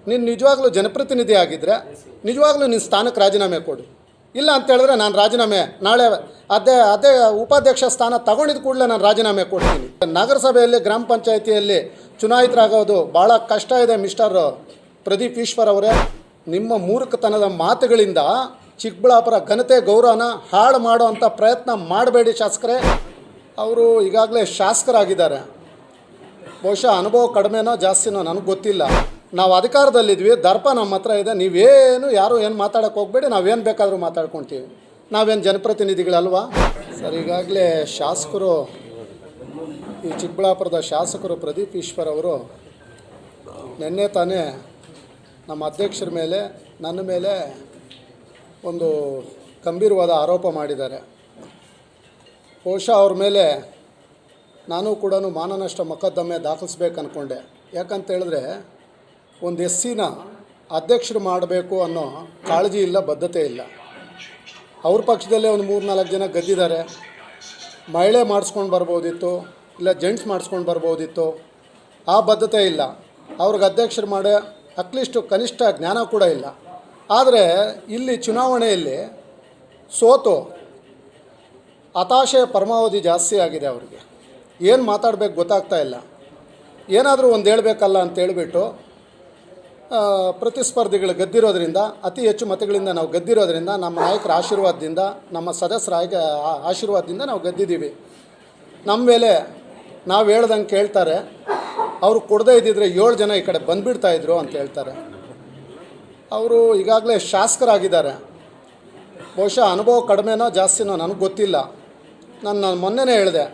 ನೀನು ನಿಜವಾಗ್ಲೂ ಜನಪ್ರತಿನಿಧಿ ಆಗಿದ್ದರೆ ನಿಜವಾಗ್ಲೂ ನಿನ್ನ ಸ್ಥಾನಕ್ಕೆ ರಾಜೀನಾಮೆ ಕೊಡು. ಇಲ್ಲ ಅಂತ ಹೇಳಿದ್ರೆ ನಾನು ರಾಜೀನಾಮೆ ನಾಳೆ ಅದೇ ಉಪಾಧ್ಯಕ್ಷ ಸ್ಥಾನ ತಗೊಂಡಿದ್ದ ಕೂಡಲೇ ನಾನು ರಾಜೀನಾಮೆ ಕೊಡ್ತೀನಿ. ನಗರಸಭೆಯಲ್ಲಿ ಗ್ರಾಮ ಪಂಚಾಯಿತಿಯಲ್ಲಿ ಚುನಾಯಿತರಾಗೋದು ಭಾಳ ಕಷ್ಟ ಇದೆ ಮಿಸ್ಟರ್ ಪ್ರದೀಪ್ ಈಶ್ವರ್ ಅವರೇ. ನಿಮ್ಮ ಮೂರ್ಖತನದ ಮಾತುಗಳಿಂದ ಚಿಕ್ಕಬಳ್ಳಾಪುರ ಘನತೆ ಗೌರವನ ಹಾಳು ಮಾಡೋ ಅಂಥ ಪ್ರಯತ್ನ ಮಾಡಬೇಡಿ ಶಾಸಕರೇ. ಅವರು ಈಗಾಗಲೇ ಶಾಸಕರಾಗಿದ್ದಾರೆ. ಬಹುಶಃ ಅನುಭವ ಕಡಿಮೆನೋ ಜಾಸ್ತಿನೋ ನನಗೆ ಗೊತ್ತಿಲ್ಲ. ನಾವು ಅಧಿಕಾರದಲ್ಲಿದ್ವಿ, ದರ್ಪ ನಮ್ಮ ಹತ್ರ ಇದೆ. ನೀವೇನು ಯಾರು ಏನು ಮಾತಾಡೋಕ್ಕೆ ಹೋಗಬೇಡಿ, ನಾವೇನು ಬೇಕಾದರೂ ಮಾತಾಡ್ಕೊತೀವಿ. ನಾವೇನು ಜನಪ್ರತಿನಿಧಿಗಳಲ್ವಾ ಸರ್? ಈಗಾಗಲೇ ಶಾಸಕರು, ಈ ಚಿಕ್ಕಬಳ್ಳಾಪುರದ ಶಾಸಕರು ಪ್ರದೀಪ್ ಈಶ್ವರ್ ಅವರು ನಿನ್ನೆ ತಾನೇ ನಮ್ಮ ಅಧ್ಯಕ್ಷರ ಮೇಲೆ ನನ್ನ ಮೇಲೆ ಒಂದು ಗಂಭೀರವಾದ ಆರೋಪ ಮಾಡಿದ್ದಾರೆ. ಬಹುಶಃ ಅವ್ರ ಮೇಲೆ ನಾನು ಕೂಡ ಮಾನನಷ್ಟ ಮೊಕದ್ದಮೆ ದಾಖಲಿಸ್ಬೇಕು ಅಂದ್ಕೊಂಡೆ. ಯಾಕಂತ ಹೇಳಿದ್ರೆ ಒಂದು SCನ ಅಧ್ಯಕ್ಷರು ಮಾಡಬೇಕು ಅನ್ನೋ ಕಾಳಜಿ ಇಲ್ಲ, ಬದ್ಧತೆ ಇಲ್ಲ. ಅವ್ರ ಪಕ್ಷದಲ್ಲೇ ಒಂದು 3-4 ಜನ ಗೆದ್ದಿದ್ದಾರೆ. ಮಹಿಳೆ ಮಾಡಿಸ್ಕೊಂಡು ಬರ್ಬೋದಿತ್ತು, ಇಲ್ಲ ಜೆಂಟ್ಸ್ ಮಾಡಿಸ್ಕೊಂಡು ಬರ್ಬೋದಿತ್ತು. ಆ ಬದ್ಧತೆ ಇಲ್ಲ. ಅವ್ರಿಗೆ ಅಧ್ಯಕ್ಷರು ಮಾಡೋ ಅಟ್ಲೀಸ್ಟು ಕನಿಷ್ಠ ಜ್ಞಾನ ಕೂಡ ಇಲ್ಲ. ಆದರೆ ಇಲ್ಲಿ ಚುನಾವಣೆಯಲ್ಲಿ ಸೋತು ಹತಾಶೆಯ ಪರಮಾವಧಿ ಜಾಸ್ತಿ ಆಗಿದೆ. ಅವ್ರಿಗೆ ಏನು ಮಾತಾಡಬೇಕು ಗೊತ್ತಾಗ್ತಾ ಇಲ್ಲ. ಏನಾದರೂ ಒಂದು ಹೇಳಬೇಕಲ್ಲ ಅಂತ ಹೇಳಿಬಿಟ್ಟು ಪ್ರತಿಸ್ಪರ್ಧಿಗಳು ಗೆದ್ದಿರೋದ್ರಿಂದ, ಅತಿ ಹೆಚ್ಚು ಮತಗಳಿಂದ ನಾವು ಗೆದ್ದಿರೋದ್ರಿಂದ, ನಮ್ಮ ನಾಯಕರ ಆಶೀರ್ವಾದದಿಂದ, ನಮ್ಮ ಸದಸ್ಯರ ಆಶೀರ್ವಾದದಿಂದ ನಾವು ಗೆದ್ದಿದ್ದೀವಿ. ನಮ್ಮ ಮೇಲೆ ನಾವು ಹೇಳ್ದಂಗೆ ಕೇಳ್ತಾರೆ. ಅವರು ಕೊಡದೇ ಇದ್ದಿದ್ರೆ 7 ಜನ ಈ ಕಡೆ ಬಂದುಬಿಡ್ತಾಯಿದ್ರು ಅಂತ ಹೇಳ್ತಾರೆ. ಅವರು ಈಗಾಗಲೇ ಶಾಸಕರಾಗಿದ್ದಾರೆ. ಬಹುಶಃ ಅನುಭವ ಕಡಿಮೆನೋ ಜಾಸ್ತಿನೋ ನನಗೆ ಗೊತ್ತಿಲ್ಲ. ನಾನು ಮೊನ್ನೆನೇ ಹೇಳಿದೆ,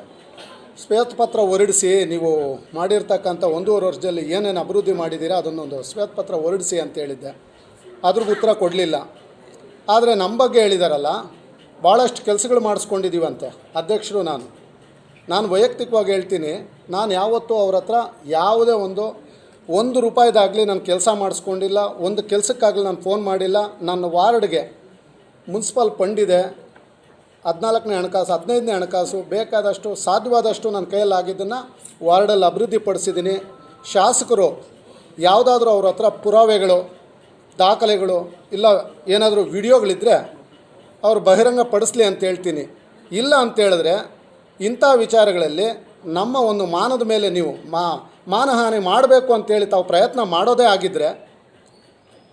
ಶ್ವೇತಪತ್ರ ಹೊರಡಿಸಿ, ನೀವು ಮಾಡಿರ್ತಕ್ಕಂಥ 1.5 ವರ್ಷದಲ್ಲಿ ಏನೇನು ಅಭಿವೃದ್ಧಿ ಮಾಡಿದ್ದೀರಾ ಅದನ್ನೊಂದು ಶ್ವೇತಪತ್ರ ಹೊರಡಿಸಿ ಅಂತ ಹೇಳಿದ್ದೆ. ಅದ್ರಿಗೆ ಉತ್ತರ ಕೊಡಲಿಲ್ಲ. ಆದರೆ ನಮ್ಮ ಬಗ್ಗೆ ಹೇಳಿದಾರಲ್ಲ, ಭಾಳಷ್ಟು ಕೆಲಸಗಳು ಮಾಡಿಸ್ಕೊಂಡಿದ್ದೀವಂತೆ ಅಧ್ಯಕ್ಷರು. ನಾನು ವೈಯಕ್ತಿಕವಾಗಿ ಹೇಳ್ತೀನಿ, ನಾನು ಯಾವತ್ತೂ ಅವ್ರ ಹತ್ರ ಯಾವುದೇ ಒಂದು ರೂಪಾಯಿದಾಗಲಿ ನಾನು ಕೆಲಸ ಮಾಡಿಸ್ಕೊಂಡಿಲ್ಲ. ಒಂದು ಕೆಲಸಕ್ಕಾಗಲಿ ನಾನು ಫೋನ್ ಮಾಡಿಲ್ಲ. ನನ್ನ ವಾರ್ಡ್ಗೆ ಮುನ್ಸಿಪಲ್ ಫಂಡ್ ಇದೆ, 14ನೇ ಹಣಕಾಸು, 15ನೇ ಹಣಕಾಸು, ಬೇಕಾದಷ್ಟು ಸಾಧ್ಯವಾದಷ್ಟು ನನ್ನ ಕೈಯಲ್ಲಾಗಿದ್ದನ್ನು ವಾರ್ಡಲ್ಲಿ ಅಭಿವೃದ್ಧಿಪಡಿಸಿದ್ದೀನಿ. ಶಾಸಕರು ಯಾವುದಾದ್ರೂ ಅವ್ರ ಹತ್ರ ಪುರಾವೆಗಳು, ದಾಖಲೆಗಳು, ಇಲ್ಲ ಏನಾದರೂ ವಿಡಿಯೋಗಳಿದ್ದರೆ ಅವರು ಬಹಿರಂಗ ಪಡಿಸ್ಲಿ ಅಂತ ಹೇಳ್ತೀನಿ. ಇಲ್ಲ ಅಂತೇಳಿದ್ರೆ ಇಂಥ ವಿಚಾರಗಳಲ್ಲಿ ನಮ್ಮ ಒಂದು ಮಾನದ ಮೇಲೆ ನೀವು ಮಾನಹಾನಿ ಮಾಡಬೇಕು ಅಂತೇಳಿ ತಾವು ಪ್ರಯತ್ನ ಮಾಡೋದೇ ಆಗಿದ್ದರೆ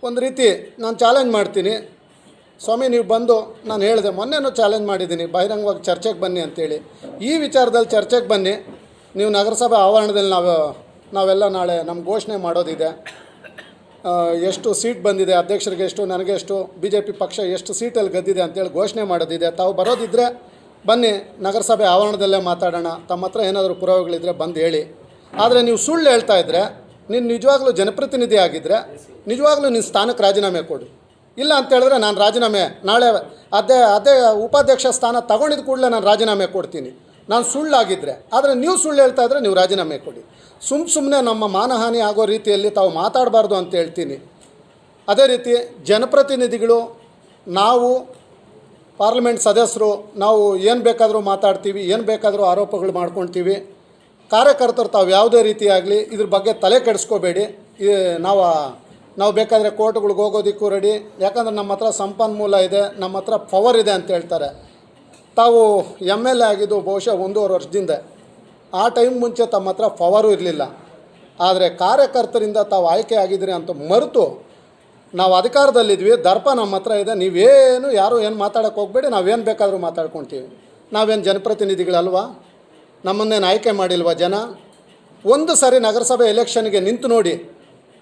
ಒಂದು ರೀತಿ ನಾನು ಚಾಲೆಂಜ್ ಮಾಡ್ತೀನಿ. ಸ್ವಾಮಿ ನೀವು ಬಂದು, ನಾನು ಹೇಳಿದೆ ಮೊನ್ನೆನೂ ಚಾಲೆಂಜ್ ಮಾಡಿದ್ದೀನಿ, ಬಹಿರಂಗವಾಗಿ ಚರ್ಚೆಗೆ ಬನ್ನಿ ಅಂತೇಳಿ. ಈ ವಿಚಾರದಲ್ಲಿ ಚರ್ಚೆಗೆ ಬನ್ನಿ. ನೀವು ನಗರಸಭೆ ಆವರಣದಲ್ಲಿ ನಾವೆಲ್ಲ ನಾಳೆ ನಮ್ಮ ಘೋಷಣೆ ಮಾಡೋದಿದೆ. ಎಷ್ಟು ಸೀಟ್ ಬಂದಿದೆ, ಅಧ್ಯಕ್ಷರಿಗೆ ಎಷ್ಟು, ನನಗೆ ಎಷ್ಟು, BJP ಪಕ್ಷ ಎಷ್ಟು ಸೀಟಲ್ಲಿ ಗೆದ್ದಿದೆ ಅಂತೇಳಿ ಘೋಷಣೆ ಮಾಡೋದಿದೆ. ತಾವು ಬರೋದಿದ್ದರೆ ಬನ್ನಿ, ನಗರಸಭೆ ಆವರಣದಲ್ಲೇ ಮಾತಾಡೋಣ. ತಮ್ಮ ಹತ್ರ ಏನಾದರೂ ಪುರಾವೆಗಳಿದ್ದರೆ ಬಂದು ಹೇಳಿ. ಆದರೆ ನೀವು ಸುಳ್ಳು ಹೇಳ್ತಾ ಇದ್ದರೆ, ನೀನು ನಿಜವಾಗ್ಲೂ ಜನಪ್ರತಿನಿಧಿ ಆಗಿದ್ದರೆ ನಿಜವಾಗ್ಲೂ ನಿನ್ನ ಸ್ಥಾನಕ್ಕೆ ರಾಜೀನಾಮೆ ಕೊಡು. ಇಲ್ಲ ಅಂತ ಹೇಳಿದ್ರೆ ನಾನು ರಾಜೀನಾಮೆ ನಾಳೆ ಅದೇ ಉಪಾಧ್ಯಕ್ಷ ಸ್ಥಾನ ತಗೊಂಡಿದ್ದ ಕೂಡಲೇ ನಾನು ರಾಜೀನಾಮೆ ಕೊಡ್ತೀನಿ, ನಾನು ಸುಳ್ಳಾಗಿದ್ದರೆ. ಆದರೆ ನೀವು ಸುಳ್ಳು ಹೇಳ್ತಾ ಇದ್ದರೆ ನೀವು ರಾಜೀನಾಮೆ ಕೊಡಿ. ಸುಮ್ಮನೆ ನಮ್ಮ ಮಾನಹಾನಿ ಆಗೋ ರೀತಿಯಲ್ಲಿ ತಾವು ಮಾತಾಡಬಾರ್ದು ಅಂತ ಹೇಳ್ತೀನಿ. ಅದೇ ರೀತಿ ಜನಪ್ರತಿನಿಧಿಗಳು, ನಾವು ಪಾರ್ಲಿಮೆಂಟ್ ಸದಸ್ಯರು, ನಾವು ಏನು ಬೇಕಾದರೂ ಮಾತಾಡ್ತೀವಿ, ಏನು ಬೇಕಾದರೂ ಆರೋಪಗಳು ಮಾಡ್ಕೊಳ್ತೀವಿ. ಕಾರ್ಯಕರ್ತರು ತಾವು ಯಾವುದೇ ರೀತಿಯಾಗಲಿ ಇದ್ರ ಬಗ್ಗೆ ತಲೆ ಕೆಡಿಸ್ಕೋಬೇಡಿ. ನಾವು ಬೇಕಾದರೆ ಕೋರ್ಟ್ಗಳಿಗೆ ಹೋಗೋದಕ್ಕೂ ರೆಡಿ. ಯಾಕಂದರೆ ನಮ್ಮ ಹತ್ರ ಸಂಪನ್ಮೂಲ ಇದೆ, ನಮ್ಮ ಹತ್ರ ಪವರ್ ಇದೆ ಅಂತ ಹೇಳ್ತಾರೆ. ತಾವು MLA ಆಗಿದ್ದು ಬಹುಶಃ 1.5 ವರ್ಷದಿಂದ. ಆ ಟೈಮ್ ಮುಂಚೆ ತಮ್ಮ ಹತ್ರ ಪವರು ಇರಲಿಲ್ಲ. ಆದರೆ ಕಾರ್ಯಕರ್ತರಿಂದ ತಾವು ಆಯ್ಕೆ ಆಗಿದ್ದೀರಿ ಅಂತ ಮರೆತು ನಾವು ಅಧಿಕಾರದಲ್ಲಿದ್ವಿ, ದರ್ಪ ನಮ್ಮ ಹತ್ರ ಇದೆ. ನೀವೇನು ಯಾರು ಏನು ಮಾತಾಡೋಕ್ಕೆ ಹೋಗಬೇಡಿ, ನಾವೇನು ಬೇಕಾದರೂ ಮಾತಾಡ್ಕೊತೀವಿ. ನಾವೇನು ಜನಪ್ರತಿನಿಧಿಗಳಲ್ವಾ? ನಮ್ಮನ್ನೇನು ಆಯ್ಕೆ ಮಾಡಿಲ್ವಾ ಜನ? ಒಂದು ಸಾರಿ ನಗರಸಭೆ ಎಲೆಕ್ಷನ್ಗೆ ನಿಂತು ನೋಡಿ.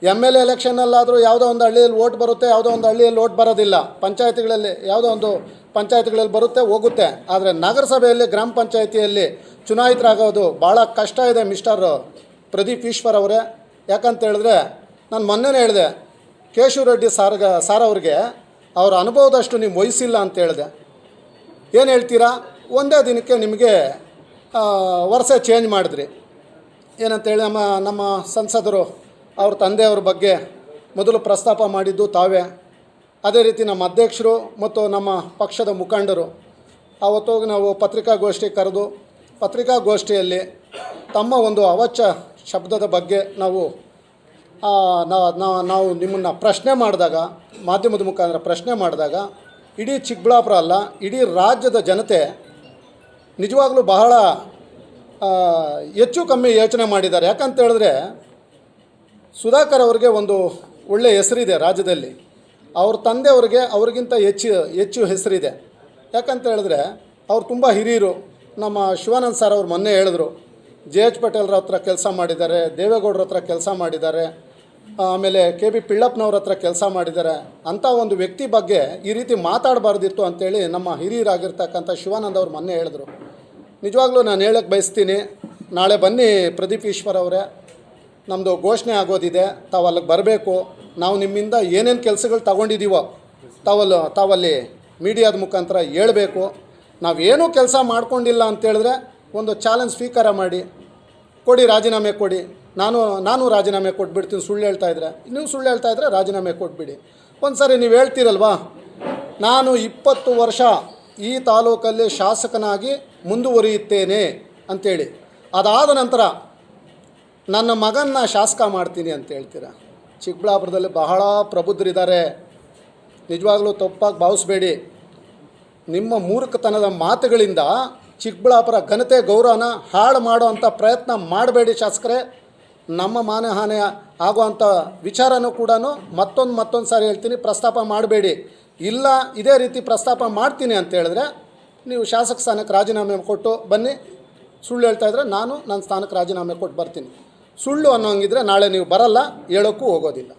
MLA ಎಲೆಕ್ಷನ್ನಲ್ಲಾದರೂ ಯಾವುದೋ ಒಂದು ಹಳ್ಳಿಯಲ್ಲಿ ಓಟ್ ಬರುತ್ತೆ, ಯಾವುದೋ ಒಂದು ಹಳ್ಳಿಯಲ್ಲಿ ಓಟ್ ಬರೋದಿಲ್ಲ. ಪಂಚಾಯತಿಗಳಲ್ಲಿ ಯಾವುದೋ ಒಂದು ಪಂಚಾಯತಿಗಳಲ್ಲಿ ಬರುತ್ತೆ, ಹೋಗುತ್ತೆ. ಆದರೆ ನಗರಸಭೆಯಲ್ಲಿ ಗ್ರಾಮ ಪಂಚಾಯತಿಯಲ್ಲಿ ಚುನಾಯಿತರಾಗೋದು ಭಾಳ ಕಷ್ಟ ಇದೆ ಮಿಸ್ಟರ್ ಪ್ರದೀಪ್ ಈಶ್ವರ್ ಅವರೇ. ಯಾಕಂತ ಹೇಳಿದ್ರೆ ನಾನು ಮೊನ್ನೆನೇ ಹೇಳಿದೆ, ಕೇಶವ ರೆಡ್ಡಿ ಸಾರ್ ಅವ್ರಿಗೆ ಅವರ ಅನುಭವದಷ್ಟು ನೀವು ವಹಿಸಿಲ್ಲ ಅಂತ ಹೇಳಿದೆ. ಏನು ಹೇಳ್ತೀರಾ? ಒಂದೇ ದಿನಕ್ಕೆ ನಿಮಗೆ ವರ್ಷ ಚೇಂಜ್ ಮಾಡಿದ್ರಿ. ಏನಂತೇಳಿ ನಮ್ಮ ಸಂಸದರು ಅವ್ರ ತಂದೆಯವ್ರ ಬಗ್ಗೆ ಮೊದಲು ಪ್ರಸ್ತಾಪ ಮಾಡಿದ್ದು ತಾವೇ. ಅದೇ ರೀತಿ ನಮ್ಮ ಅಧ್ಯಕ್ಷರು ಮತ್ತು ನಮ್ಮ ಪಕ್ಷದ ಮುಖಂಡರು ಆವತ್ತೋಗಿ ನಾವು ಪತ್ರಿಕಾಗೋಷ್ಠಿ ಕರೆದು, ಪತ್ರಿಕಾಗೋಷ್ಠಿಯಲ್ಲಿ ತಮ್ಮ ಒಂದು ಅವಾಚ್ಯ ಶಬ್ದದ ಬಗ್ಗೆ ನಾವು ನಾವು ನಿಮ್ಮನ್ನು ಪ್ರಶ್ನೆ ಮಾಡಿದಾಗ, ಮಾಧ್ಯಮದ ಮುಖಾಂತರ ಪ್ರಶ್ನೆ ಮಾಡಿದಾಗ, ಇಡೀ ಚಿಕ್ಕಬಳ್ಳಾಪುರ ಅಲ್ಲ, ಇಡೀ ರಾಜ್ಯದ ಜನತೆ ನಿಜವಾಗ್ಲೂ ಬಹಳ ಹೆಚ್ಚು ಕಮ್ಮಿ ಯೋಚನೆ ಮಾಡಿದ್ದಾರೆ. ಯಾಕಂತ ಹೇಳಿದ್ರೆ ಸುಧಾಕರ್ ಅವ್ರಿಗೆ ಒಂದು ಒಳ್ಳೆಯ ಹೆಸರಿದೆ ರಾಜ್ಯದಲ್ಲಿ. ಅವ್ರ ತಂದೆಯವ್ರಿಗೆ ಅವ್ರಿಗಿಂತ ಹೆಚ್ಚು ಹೆಸರಿದೆ. ಯಾಕಂತ ಹೇಳಿದ್ರೆ ಅವ್ರು ತುಂಬ ಹಿರಿಯರು. ನಮ್ಮ ಶಿವಾನಂದ ಸರ್ ಅವ್ರು ಮೊನ್ನೆ ಹೇಳಿದ್ರು, JH ಪಟೇಲ್ರ ಹತ್ರ ಕೆಲಸ ಮಾಡಿದ್ದಾರೆ, ದೇವೇಗೌಡರ ಹತ್ರ ಕೆಲಸ ಮಾಡಿದ್ದಾರೆ, ಆಮೇಲೆ KB ಪಿಳ್ಳಪ್ಪನವ್ರ ಹತ್ರ ಕೆಲಸ ಮಾಡಿದ್ದಾರೆ. ಅಂಥ ಒಂದು ವ್ಯಕ್ತಿ ಬಗ್ಗೆ ಈ ರೀತಿ ಮಾತಾಡಬಾರ್ದಿತ್ತು ಅಂಥೇಳಿ ನಮ್ಮ ಹಿರಿಯರಾಗಿರ್ತಕ್ಕಂಥ ಶಿವಾನಂದ ಅವ್ರು ಮೊನ್ನೆ ಹೇಳಿದ್ರು. ನಿಜವಾಗ್ಲೂ ನಾನು ಹೇಳಕ್ಕೆ ಬಯಸ್ತೀನಿ, ನಾಳೆ ಬನ್ನಿ ಪ್ರದೀಪ್ ಈಶ್ವರ್ ಅವರೇ, ನಮ್ಮದು ಘೋಷಣೆ ಆಗೋದಿದೆ, ತಾವು ಅಲ್ಲಿಗೆ ಬರಬೇಕು. ನಾವು ನಿಮ್ಮಿಂದ ಏನೇನು ಕೆಲಸಗಳು ತಗೊಂಡಿದ್ದೀವೋ ತಾವಲ್ಲಿ ಮೀಡಿಯಾದ ಮುಖಾಂತರ ಹೇಳಬೇಕು. ನಾವೇನೂ ಕೆಲಸ ಮಾಡ್ಕೊಂಡಿಲ್ಲ ಅಂತೇಳಿದ್ರೆ ಒಂದು ಚಾಲೆಂಜ್ ಸ್ವೀಕಾರ ಮಾಡಿ, ಕೊಡಿ, ರಾಜೀನಾಮೆ ಕೊಡಿ. ನಾನು ರಾಜೀನಾಮೆ ಕೊಟ್ಬಿಡ್ತೀನಿ. ಸುಳ್ಳು ಹೇಳ್ತಾಯಿದ್ರೆ, ನೀವು ಸುಳ್ಳು ಹೇಳ್ತಾಯಿದ್ರೆ ರಾಜೀನಾಮೆ ಕೊಟ್ಬಿಡಿ. ಒಂದು ಸಾರಿ ನೀವು ಹೇಳ್ತೀರಲ್ವಾ, ನಾನು 20 ವರ್ಷ ಈ ತಾಲೂಕಲ್ಲಿ ಶಾಸಕನಾಗಿ ಮುಂದುವರಿಯುತ್ತೇನೆ ಅಂಥೇಳಿ, ಅದಾದ ನಂತರ ನನ್ನ ಮಗನ್ನ ಶಾಸಕ ಮಾಡ್ತೀನಿ ಅಂತ ಹೇಳ್ತೀರ. ಚಿಕ್ಕಬಳ್ಳಾಪುರದಲ್ಲಿ ಬಹಳ ಪ್ರಬುದ್ಧರಿದ್ದಾರೆ. ನಿಜವಾಗ್ಲೂ ತಪ್ಪಾಗಿ ಭಾವಿಸ್ಬೇಡಿ. ನಿಮ್ಮ ಮೂರ್ಖತನದ ಮಾತುಗಳಿಂದ ಚಿಕ್ಕಬಳ್ಳಾಪುರ ಘನತೆ ಗೌರವನ ಹಾಳು ಮಾಡುವಂಥ ಪ್ರಯತ್ನ ಮಾಡಬೇಡಿ ಶಾಸಕರೇ. ನಮ್ಮ ಮಾನಹಾನಿ ಆಗುವಂಥ ವಿಚಾರನೂ ಕೂಡ ಮತ್ತೊಂದು ಸಾರಿ ಹೇಳ್ತೀನಿ, ಪ್ರಸ್ತಾಪ ಮಾಡಬೇಡಿ. ಇಲ್ಲ ಇದೇ ರೀತಿ ಪ್ರಸ್ತಾಪ ಮಾಡ್ತೀನಿ ಅಂತ ಹೇಳಿದ್ರೆ ನೀವು ಶಾಸಕ ಸ್ಥಾನಕ್ಕೆ ರಾಜೀನಾಮೆ ಕೊಟ್ಟು ಬನ್ನಿ. ಸುಳ್ಳು ಹೇಳ್ತಾಯಿದ್ರೆ ನಾನು ನನ್ನ ಸ್ಥಾನಕ್ಕೆ ರಾಜೀನಾಮೆ ಕೊಟ್ಟು ಬರ್ತೀನಿ. ಸುಳ್ಳು ಅನ್ನೋಂಗಿದ್ರೆ ನಾಳೆ ನೀವು ಬರಲ್ಲ, ಹೇಳೋಕ್ಕೂ ಹೋಗೋದಿಲ್ಲ.